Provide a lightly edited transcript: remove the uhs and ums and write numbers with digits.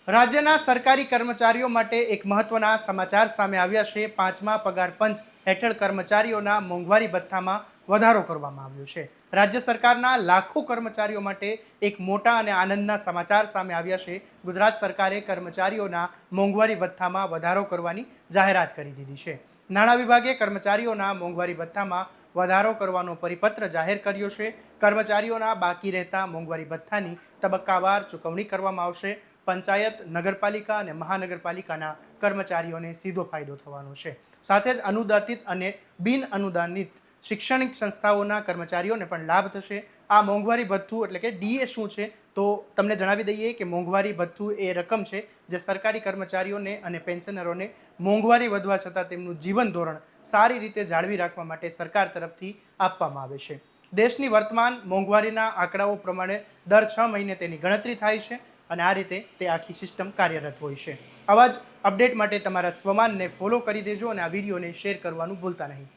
રાજ્યના સરકારી કર્મચારીઓ માટે એક મહત્વના સમાચાર સામે આવ્યા છે। પાંચમા પગાર પંચ હેઠળ કર્મચારીઓના મોંઘવારી ભથ્થામાં વધારો કરવામાં આવ્યો છે। રાજ્ય સરકારના લાખો કર્મચારીઓ માટે એક મોટા અને આનંદના સમાચાર સામે આવ્યા છે। ગુજરાત સરકારે કર્મચારીઓના મોંઘવારી ભથ્થામાં વધારો કરવાની જાહેરાત કરી દીધી છે। નાણાં વિભાગે કર્મચારીઓના મોંઘવારી ભથ્થામાં વધારો કરવાનો પરિપત્ર જાહેર કર્યો છે। કર્મચારીઓના બાકી રહેતા મોંઘવારી ભથ્થાની તબક્કાવાર ચૂકવણી કરવામાં આવશે। પંચાયત, નગરપાલિકા અને મહાનગરપાલિકાના કર્મચારીઓને સીધો ફાયદો થવાનો છે। સાથે જ અનુદાનિત અને બિન અનુદાનિત શૈક્ષણિક સંસ્થાઓના કર્મચારીઓને પણ લાભ થશે। આ મોંઘવારી ભથ્થું એટલે કે ડીએ શું છે તો તમને જણાવી દઈએ કે મોંઘવારી ભથ્થું એ રકમ છે જે સરકારી કર્મચારીઓને અને પેન્શનરોને મોંઘવારી વધવા છતાં તેમનું જીવન ધોરણ સારી રીતે જાળવી રાખવા માટે સરકાર તરફથી આપવામાં આવે છે। દેશની વર્તમાન મોંઘવારીના આંકડાઓ પ્રમાણે દર 6 મહિને તેની ગણતરી થાય છે અને આ રીતે તે આખી સિસ્ટમ કાર્યરત હોય છે। આવા જ અપડેટ માટે તમારા સ્વમાનને ફોલો કરી દેજો અને આ વિડીયોને શેર કરવાનું ભૂલતા નહીં।